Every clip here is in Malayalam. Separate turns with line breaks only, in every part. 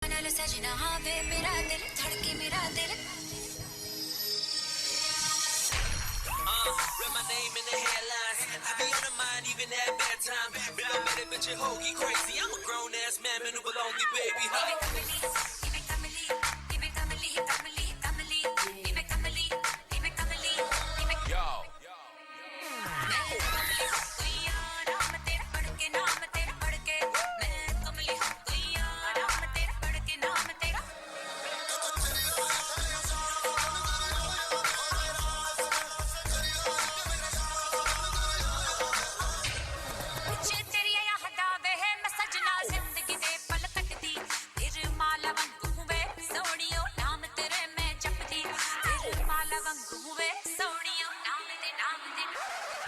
सजना हाँ वे मेरा दिल धड़के मेरा दिल
Read my name in the headlines. I be on the mind even at bedtime. But I bet it bitch a hoagie crazy. I'm a grown ass man, man who belong me, baby.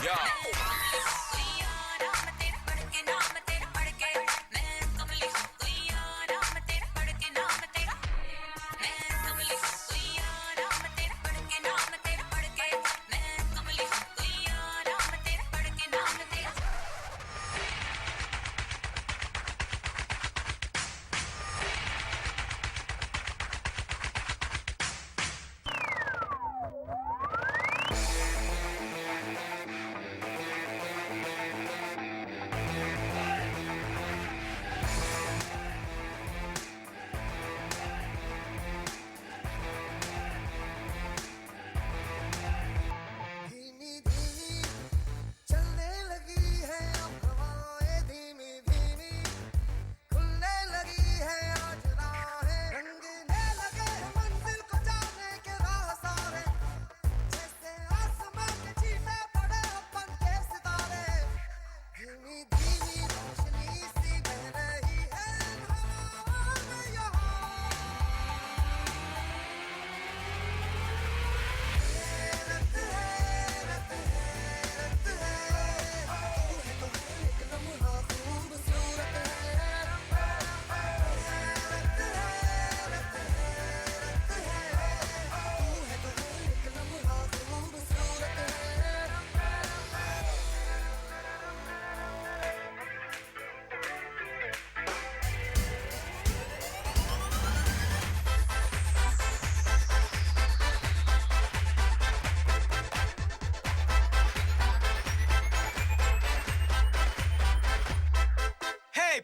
Yo. Yo.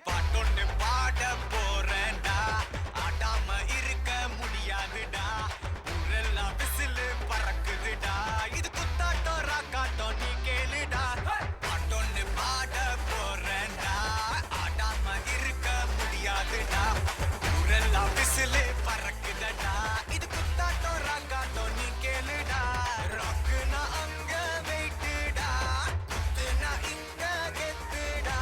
பாட்டொன்னு பாட போறேன்டா ஆடாம இருக்க முடியாதுடா ஊரெல்லாம் விசிலு பறக்குதுடா இது குத்தாட்டம் ராக்காட்டம் நீ கேளுடா பாட்டொன்னு பாட போறேன்டா ஆடாம இருக்க முடியாதுடா ஊரெல்லாம் விசிலு பறக்குதடா இது குத்தாட்டம் ராக்காட்டம் நீ கேளுடா ராக்குனா அங்க வெயிட்டுடா குத்துனா இங்க கெத்துடா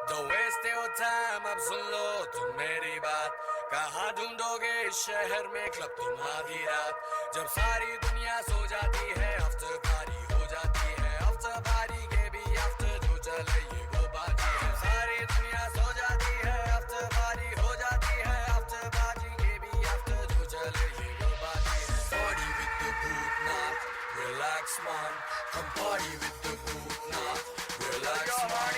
Don't waste your time, अब सुन लो तुम मेरी बात कहाँ ढूंढोगे इस शहर में क्लब तुम आधी रात जब सारी दुनिया सो जाती है आफ्टर पार्टी हो जाती है आफ्टर पार्टी के भी आफ्टर जो चले ये वो बाकी है सारी दुनिया सो जाती है आफ्टर पार्टी हो जाती है आफ्टर पार्टी के भी आफ्टर जो चले ये वो बाकी है Party with the Bhutnath, relax man, come party with the Bhutnath, relax man.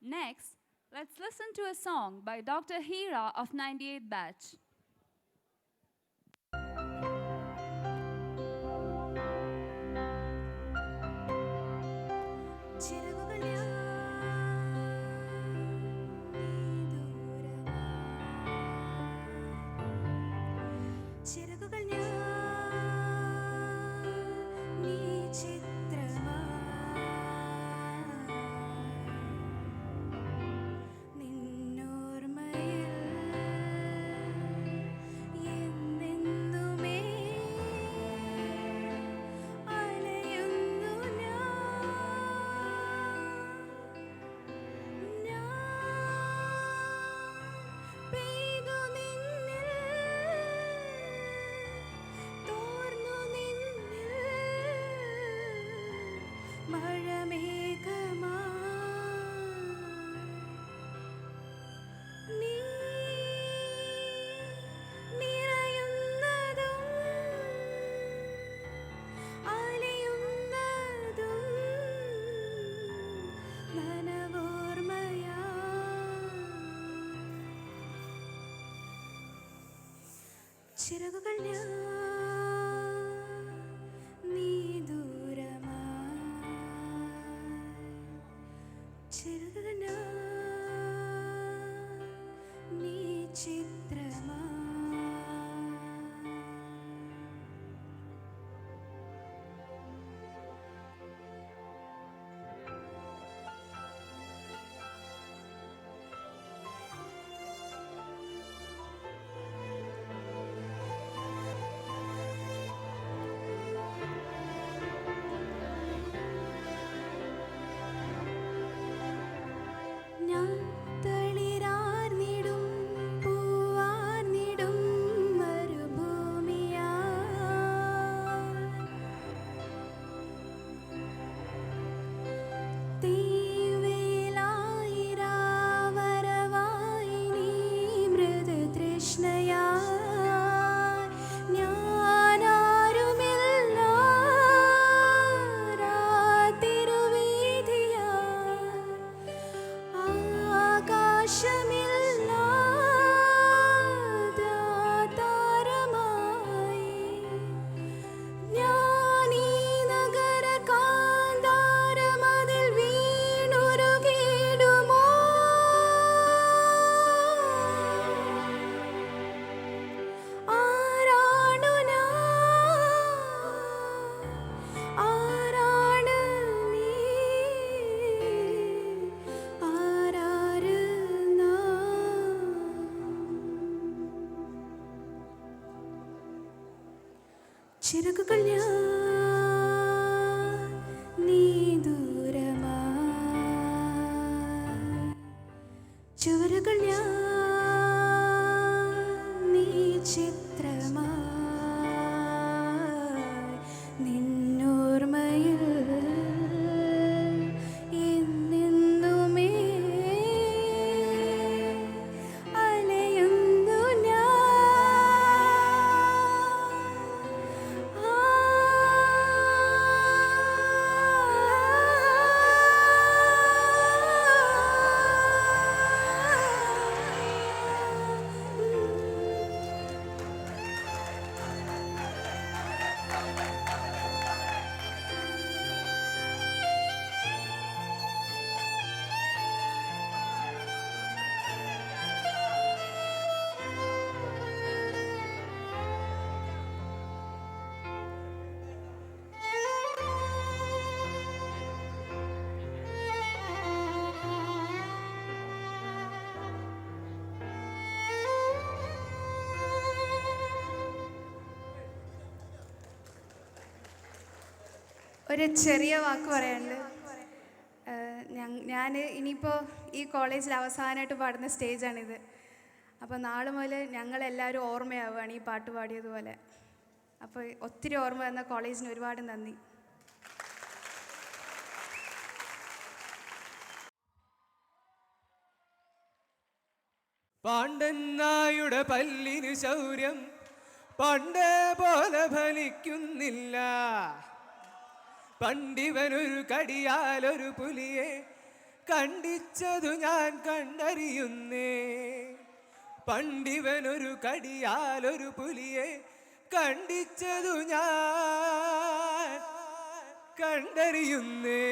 Next, let's listen to a song by Dr. Hira of 98 Batch.
ചിറകുകൾ ഞാൻ നീ ദൂരമായി ചിറകുകൾ ഞാൻ നീ ചിത്രമായി ചിറകുകൾ ഞാൻ നീ ദൂരമായി ചുവരുകൾ ഞാൻ നീ ചിത്രമായി നിന്നോർമ്മയിൽ എന്നെന്നുമേ അലയുന്നു ഞാൻ ഒരു ചെറിയ വാക്ക് പറയാനുണ്ട്. ഞാൻ ഇനിയിപ്പോൾ ഈ കോളേജിൽ അവസാനമായിട്ട് പാടുന്ന സ്റ്റേജാണിത്. അപ്പോൾ നാളെ മുതൽ ഞങ്ങളെല്ലാവരും ഓർമ്മയാവുകയാണ് ഈ പാട്ട് പാടിയതുപോലെ. അപ്പോൾ ഒത്തിരി ഓർമ്മ തന്ന കോളേജിന് ഒരുപാട് നന്ദി.
പാണ്ഡന്നായുടെ പല്ലിന് ശൗര്യം പണ്ടേ പോലെ ഫലിക്കുന്നില്ല. പണ്ടിവനൊരു കടിയാലൊരു പുലിയെ കണ്ടിച്ചതു ഞാൻ കണ്ടറിയുന്നേ. പണ്ടിവനൊരു കടിയാലൊരു പുലിയെ കണ്ടിച്ചതു ഞാൻ കണ്ടറിയുന്നേ.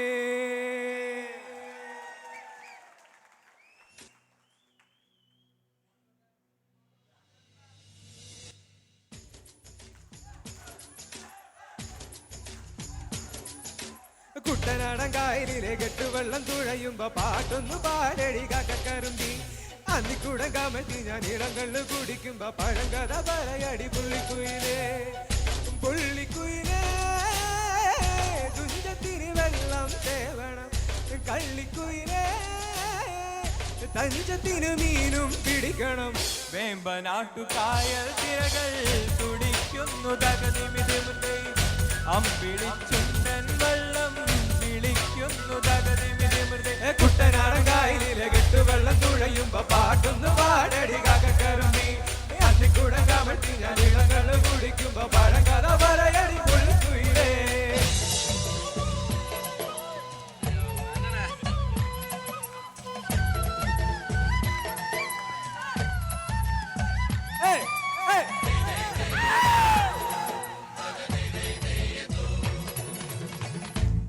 കുട്ടനാടൻ കായലിലെ കെട്ടുവെള്ളം തുഴയുമ്പോ പാട്ടൊന്നു പാടടി കാക്കക്കറുമ്പി. അന്നിക്കൂടം കമത്തി ഞാൻ ഇടങ്ങളിൽ കുടിക്കുമ്പോ പഴങ്കഥ പറയടി പുള്ളിക്കുയിലേ. പുള്ളിക്കുയിലേ തുഞ്ചത്തിന് വെള്ളം തേവണം. കള്ളിക്കുയിലേ തഞ്ചത്തിന് മീനും പിടിക്കണം.
വേമ്പനാട്ടുകായൽ തിരകൾ തുടിക്കുന്നു തകതിമിതിമുതേ. അമ്പിളിച്ചുണ്ടൻ വെള്ളം വിളിക്കുന്നു തകതിമിതിമുതേ.
കുട്ടനാടൻ കായലിലെ കെട്ടുവെള്ളം തുഴയുമ്പോ പാട്ടൊന്നു പാടടി കാക്കക്കറുമ്പി. അന്നിക്കൂടം കമഴ്ത്തി ഞാൻ ഇളങ്ങൾ കുടിക്കുമ്പോ പഴങ്കഥ പറയടി പുള്ളിക്കുയിലേ.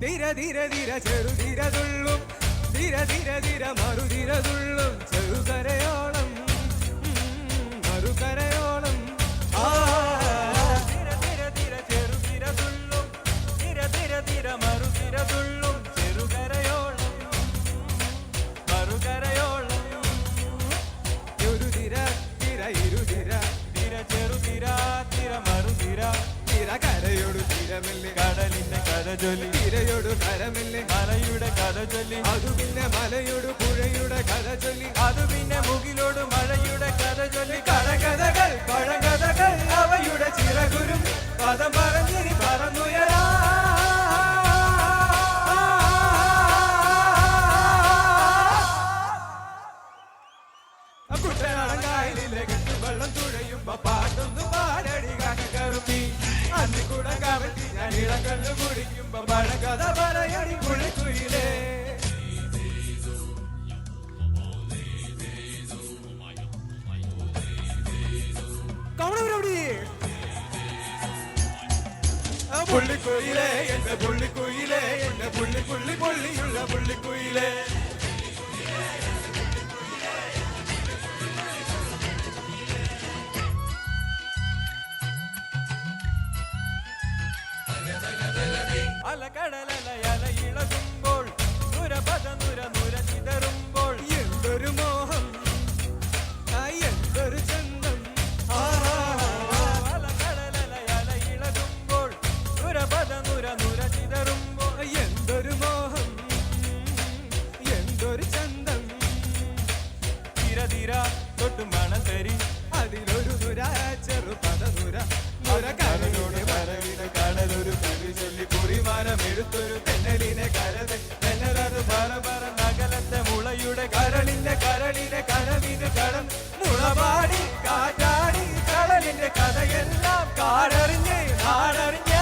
ധീര ധീര ധീര ചെറുധീര തുള്ളും. ധീര ധീര ധീര മറുധീര തുള്ളും. ചെറുകരയോളം മറുകരയോളം.
ധീര ധീര ധീര ചെറുതിര തുള്ളും. ധീര ധീര ധീര മറുതിര തുള്ളും. ചെറുകരയോളം മറുകരയോളം.
ഒരുതിര തിര ഇരുതിര
തിര ചെറുതിര തിര മറുതിര.
തിര കരയോട് തിരമല്ലേ
കടലിന്റെ കഥ ചൊല്ലി.
തിരയോട് കരമല്ലേ
മലയുടെ കഥ ചൊല്ലി.
അതു പിന്നെ മലയോട് പുഴയുടെ കഥ ചൊല്ലി.
അത് പിന്നെ മുകിലോട് മഴയുടെ കഥ ചൊല്ലി.
കടകഥകൾ പഴകഥകൾ അവയുടെ ചിറകുരും പദം പറഞ്ഞിനി പറന്നുയരാ. കുട്ടനാടൻ കായലിലെ കെട്ടുവെള്ളം തുഴയുമ്പോ പാട്ടൊന്നു പാടടി കാക്കക്കറുമ്പി. അന്നിക്കൂടം കമഴ്ത്തി ഞാൻ ഇളക്കല്ല് കുടിക്കുമ്പോ പഴങ്കഥ പറയടി പുള്ളിക്കുയിലേ. പുള്ളിക്കുയിലേ എന്റെ പുള്ളിക്കുയിലേ എന്റെ പുള്ളി പുള്ളി പുള്ളിയുള്ള പുള്ളിക്കുയിലേ.
അലകടലല ഇളകുമ്പോൾ നുരപദ നുര നുര ചിതറുമ്പോൾ.
എന്തൊരു മോഹം എന്തൊരു ചന്തം.
അലകടലല ഇളകുമ്പോൾ നുരപദ നുര നുര ചിതറുമ്പോൾ.
എന്തൊരു മോഹം എന്തൊരു ചന്തം.
തിര തിര തൊട്ടു മണം തരി.
അതിലൊരു നുര ചെറുപത നുര നുര കരയോട്
കരവിനെ കടലൊരു കവി ചൊല്ലി. കുറിമാനം എടുത്തൊരു തെന്നലിനെ കരത് തെന്നലത് പറ പറ നഗലത്തെ മുളയുടെ
കരളിന്റെ കരളിന്റെ കനവിന് കടം മുളപാടി കാറ്റാടി കടലിന്റെ കഥയെല്ലാം കാടറിഞ്ഞ് നാടറിഞ്ഞ്.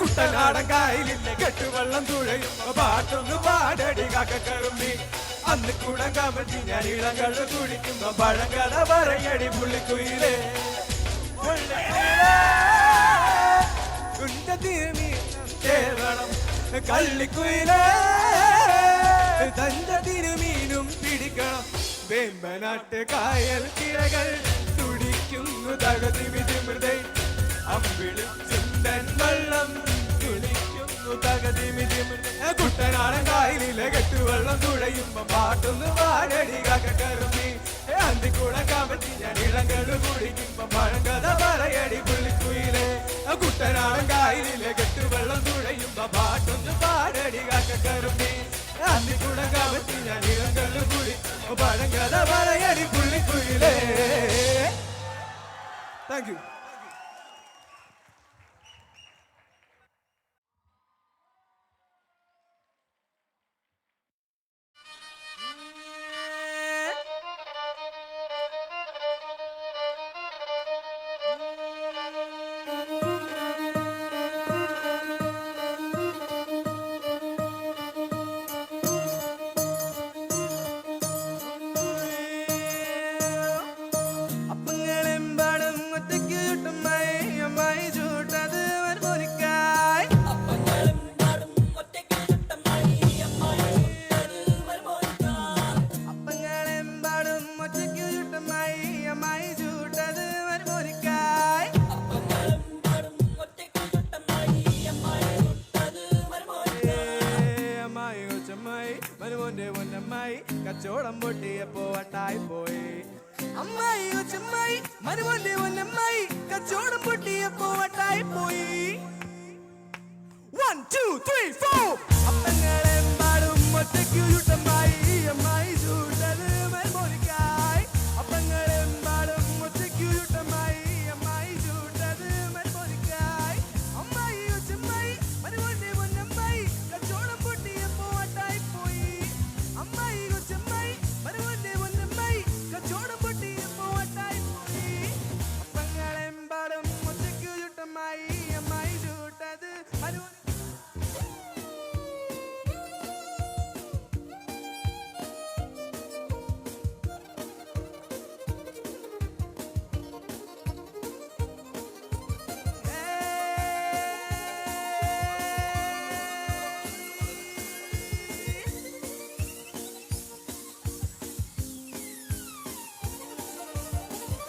കുട്ടനാടൻ കായലിന്റെ കെട്ടുവെള്ളം തുഴയുമ്പോ പാട്ടൊന്നു പാടടി കാക്കക്കറുമ്പി. അന്നിക്കൂടം കമഴ്ത്തി ഞാൻ ഇളങ്ങൾ കുടിക്കുമ്പോ പഴങ്കഥ പറയടി പുള്ളിക്കുയിലേ. കേരളം കള്ളിക്കുയിലേ തഞ്ചത്തിന് മീനും പിടിക്കണം. വേമ്പനാട്ട് കായൽ തിരകൾ തുടിക്കുന്നു തകതിമിതിമൃതേ. അമ്പിളിച്ചുണ്ടൻ വെള്ളം തുടിക്കുന്നു തകതിമിതിമൃതേ. കുട്ടനാടൻ കായലിലെ കെട്ടുവെള്ളം തുഴയുമ്പോ പാട്ടൊന്ന് പാടടി കാക്കക്കറുമ്പി. അന്തിക്കൂടം കമഴ്ത്തി ഞാൻ ഇളങ്ങൾ കുടിക്കുമ്പോ പഴങ്കഥ പറയടി പുള്ളിക്കുയിലേ. കുട്ടനാടൻ കായലിലെ കെട്ടുവെള്ളം തുഴയുമ്പോ പാട്ടൊന്ന് പാടടി കാക്കക്കറുമ്പി. അന്തിക്കൂടം കമഴ്ത്തി ഞാൻ ഇളങ്ങൾ കുടിക്കുമ്പോ പഴങ്കഥ പറയടി പുള്ളിക്കുയിലേ. Thank you.
പൊന്നമ്മായി കച്ചോടം പൊട്ടിയപ്പോ വട്ടായി പോയി അമ്മായി കൊച്ചമ്മായി മരുമോന്റെ പൊന്നമ്മായി കച്ചോടം പൊട്ടിയപ്പോ വട്ടായി പോയി 1 2 3 4 അപ്പങ്ങളെമ്പാടും ഒറ്റയ്ക്കു ചുട്ടമ്മായി അമ്മായി ചൂട്ടത് മരുമോനിക്കായി അപ്പങ്ങളെമ്പാടും ഒറ്റയ്ക്കു ചുട്ടമ്മായി അമ്മായി ചൂട്ടത് മരുമോനിക്കായി അമ്മായി കൊച്ചമ്മായി മരുമോന്റെ പൊന്നമ്മായി കച്ചോടം പൊട്ടിയപ്പോ വട്ടായി പോയി അമ്മായി കൊച്ചമ്മായി മരുമോന്റെ പൊന്നമ്മായി കച്ചോടം പൊട്ടിയപ്പോ വട്ടായി പോയി അപ്പങ്ങളെമ്പാടും ഒറ്റയ്ക്കു ചുട്ടമ്മായി അമ്മായി ചൂട്ടത് മരുമോൻ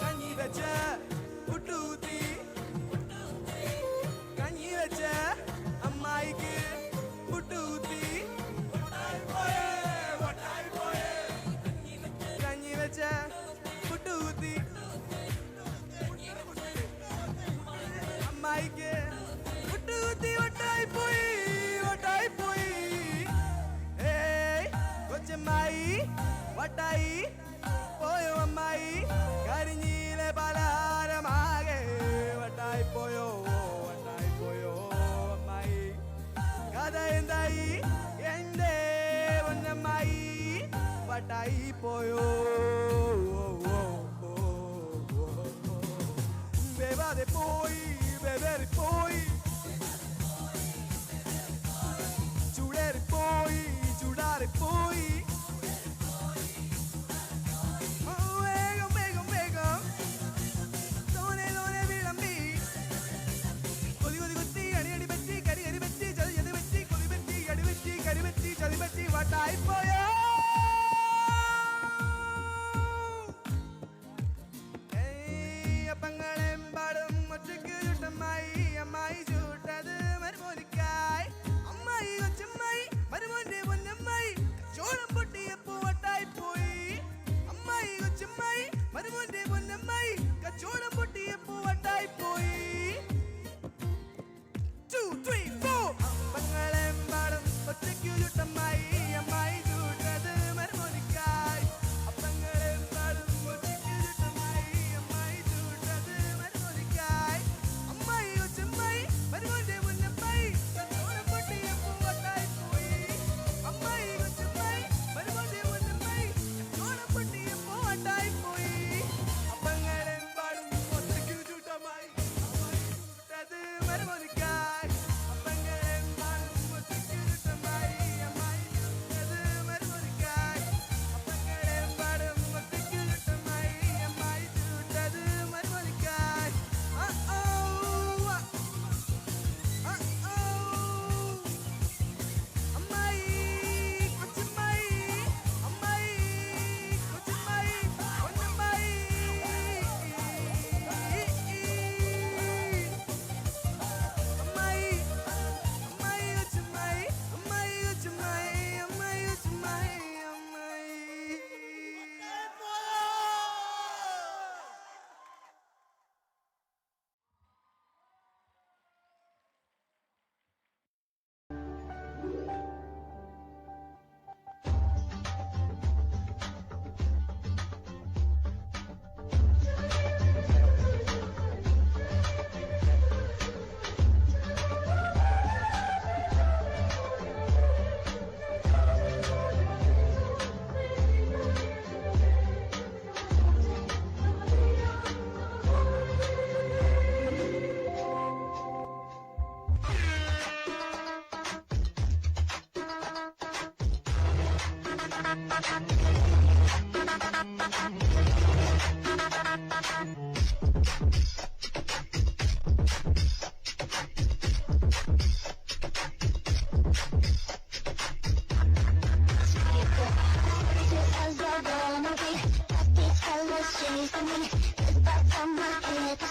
കഞ്ഞി വെച്ച പുട്ടൂത്തി കഞ്ഞി വെച്ച അമ്മായിക്ക് പുട്ടൂത്തി കഞ്ഞി വെച്ച പുട്ടൂത്തി അമ്മായിക്ക് പുട്ടൂത്തി ഒട്ടായി പോയി ഏയ് കൊച്ചമ്മായി വട്ടായി പോയോ അമ്മായി കരിഞ്ഞീലെ പലഹാരമാകെ വട്ടായി പോയോ അമ്മായി കഥ എന്തായി എന്റെ പൊന്നമ്മായി വട്ടായി പോയോ ബേബാതെ പോയി ബേബേറി പോയി ചൂടേറി പോയി ചൂടാറി പോയി വേഗം വേഗം വേഗം തോനെ തോനെ വിളമ്പി കൊതി കൊതി കൊത്തി അടി അടി പറ്റി കരി കരി പറ്റി ചതി ചതി പറ്റി കൊതി പറ്റി അടി പറ്റി കരി പറ്റി ചതി പറ്റി വട്ടായി പോയോ അപ്പങ്ങളെമ്പാടും ഒറ്റയ്ക്ക് ചുട്ടമ്മായി അമ്മായി ചൂട്ടത് മരുമോനിക്കായി അമ്മായി കൊച്ചമ്മായി മരുമോന്റെ പൊന്നമ്മായി കച്ചോടം പൊട്ടിയപ്പോ വട്ടായി പോയി അമ്മായി കൊച്ചമ്മായി മരുമോന്റെ പൊന്നമ്മായി കച്ചോടം പൊട്ടിയപ്പോ വട്ടായി പോയി 2 3 4 അപ്പങ്ങളെമ്പാടും ഒറ്റയ്ക്കു ചുട്ടമ്മായി അമ്മായി ചൂട്ടത് മരുമോനിക്കായി അപ്പങ്ങളെമ്പാടും ഒറ്റയ്ക്കു ചുട്ടമ്മായി അമ്മായി ചൂട്ടത് മരുമോനിക്കായി അമ്മായി കൊച്ചമ്മായി മരുമോന്റെ പൊന്നമ്മായി കച്ചോടം പൊട്ടിയപ്പോ വട്ടായി പോയി അമ്മായി കൊച്ചമ്മായി മരുമോന്റെ പൊന്നമ്മായി കച്ചോടം പൊട്ടിയപ്പോ വട്ടായി പോയി അപ്പങ്ങളെമ്പാടും ഒറ്റയ്ക്കു ചുട്ടമ്മായി അമ്മായി ചൂട്ടത് മരുമോനിക്കായി അപ്പങ്ങളെമ്പാടും ഒറ്റയ്ക്കു ചുട്ടമ്മായി അമ്മായി ചൂട്ടത് മരുമോനിക്കായി അപ്പങ്ങളെമ്പാടും ഒറ്റയ്ക്കു ചുട്ടമ്മായി അമ്മായി ചൂട്ടത് മരുമോനിക്കായി അമ്മായി കൊച്ചമ്മായി അമ്മായി കൊച്ചമ്മായി പൊന്നമ്മായി അമ്മായി അമ്മായി കൊച്ചമ്മായി അമ്മായി കൊച്ചമ്മായി അമ്മായി കൊച്ചമ്മായി അമ്മായി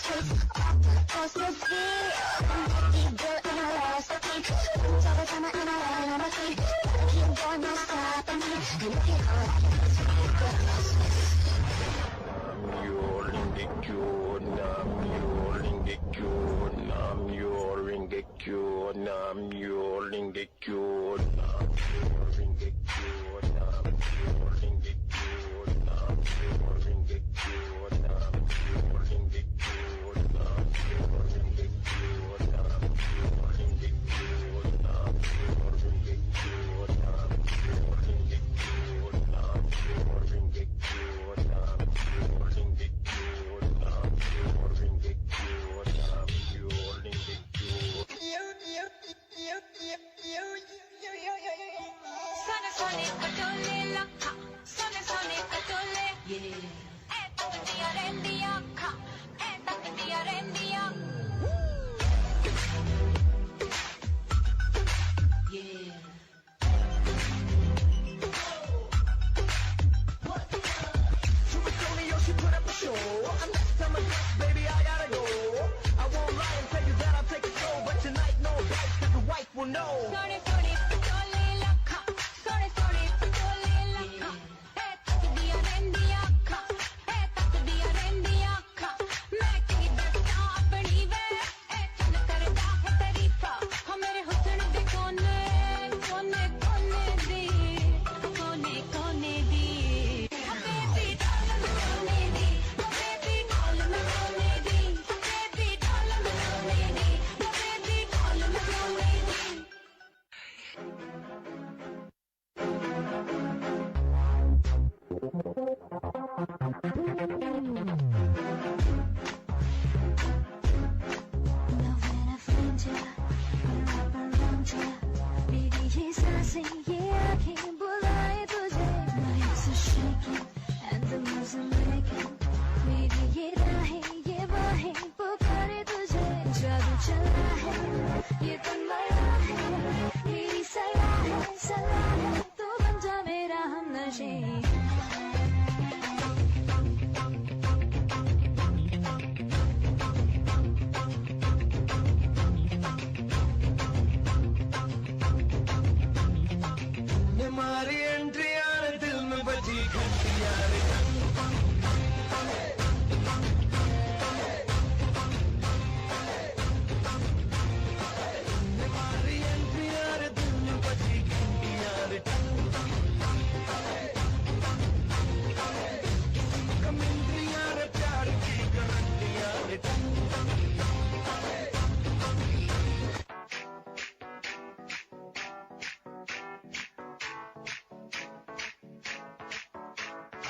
Supposed to be a girl in a recipe.
every time I'm in a line, I'm a key. Keep going, no stopping me. I'm looking hard. Sone patole lakha, sone patole. Yeah. Eh tak diya rendiya kha, eh tak diya rendiya. Yeah.
Supersonic, she put up a show. I'm next to my guest, baby, I gotta go. I won't lie and tell you that I'll take it slow, but tonight no bites, 'cause the wife will know.
Sone patole lakha, sone patole lakha. Eh tak diya rendiya kha, eh tak diya rendiya kha. Main ki dasta apni ve, eh chal karda hai tarifa. Ha mere husn de kone kone kone di, kone kone di. Ha baby doll me kone di, ha baby doll me kone di, ha baby doll me kone di, ha baby doll me kone di. Now when I find ya, मैं wrap around ya. मेरी ये सांसें, ये आँखें बुलाए तुझे. My hips are shaking and the moves I'm making. मेरी ये राहें, ये बाहें पुकारे तुझे. जादू चला है, ये तन मरा है. मेरी सलाह है, तू बन जा मेरा हमनशी.
हमारी एंट्री आने दिल में बजी घंटियां रे. हमारी एंट्री आने दिल में बजी घंटियां रे. कमेंट्रियां रे प्यार की गारंटियां रे.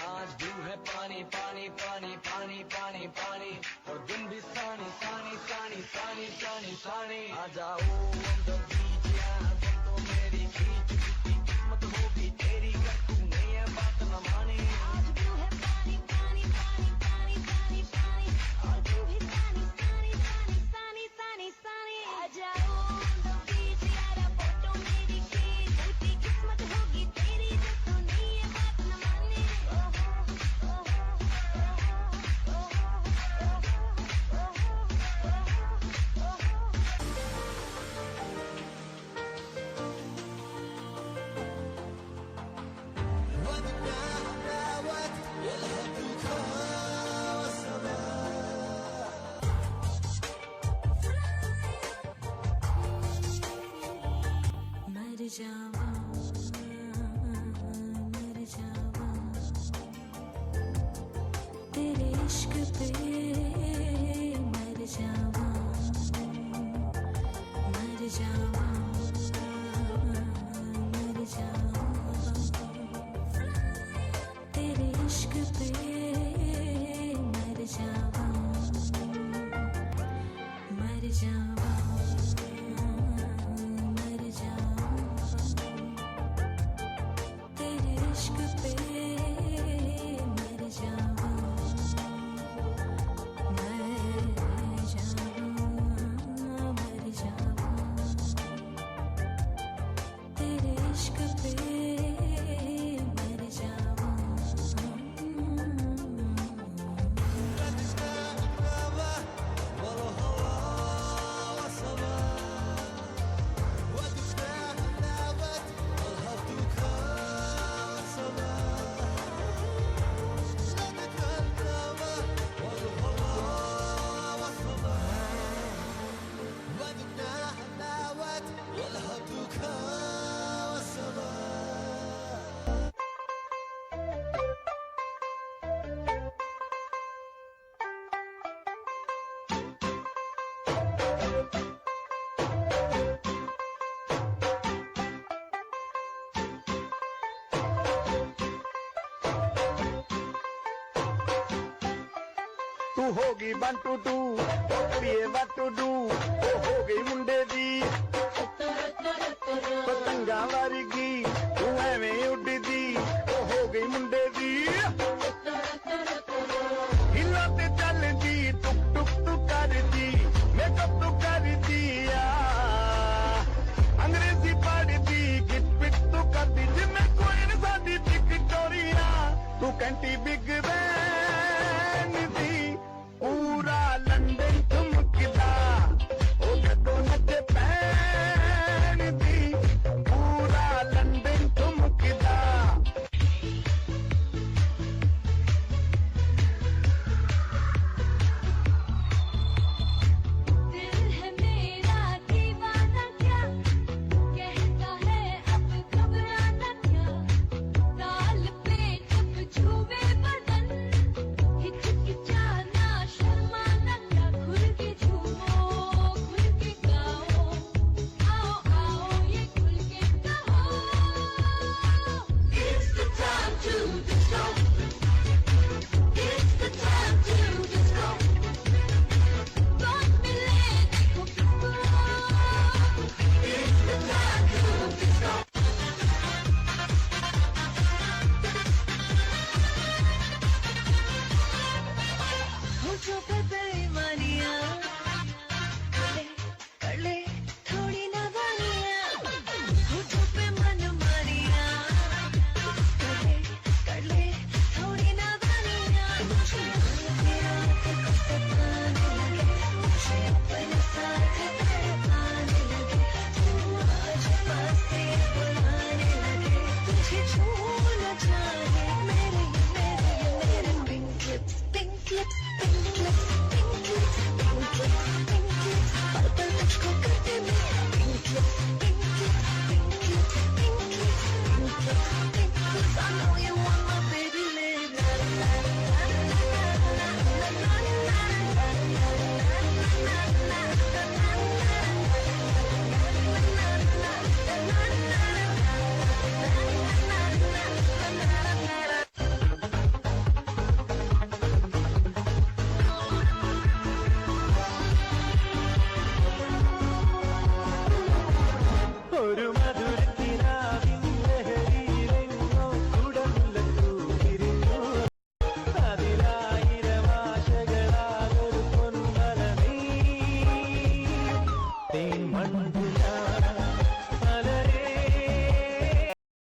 आज भी है पानी पानी पानी पानी पानी पानी और दिन भी सानी सानी सानी सानी सानी सानी. आ जाओ on the beach यार, तुम तो मेरी खींच की किस्मत होगी तेरी, कर तू नहीं है बात न मानी.
आज भी है पानी पानी पानी पानी पानी पानी और तू भी सानी सानी सानी सानी सानी सानी. आ जाओ on the beach यारा, फोटो मेरी खींच, झूठी किस्मत होगी तेरी, जो तू नहीं है बात न मानी. मर जावा, मर जावा तेरे इश्क पे, मर जावा, मर जावा, मर जावा तेरे इश्क पे, मर जावा, मर जावा, मर जावा.
तू होगी 1 2 2 करिए what to do ओ हो गई मुंडे दी पतंगा वारीगी तू एवें उड़दी ओ हो गई मुंडे दी हिला ते चलदी टुक टुक तू करदी मेकअप तू करदी अंग्रेजी पढ़दी गिट पिट तू करदी जिम्मे कोई न सादी विक्टोरिया तू कैंटी बिग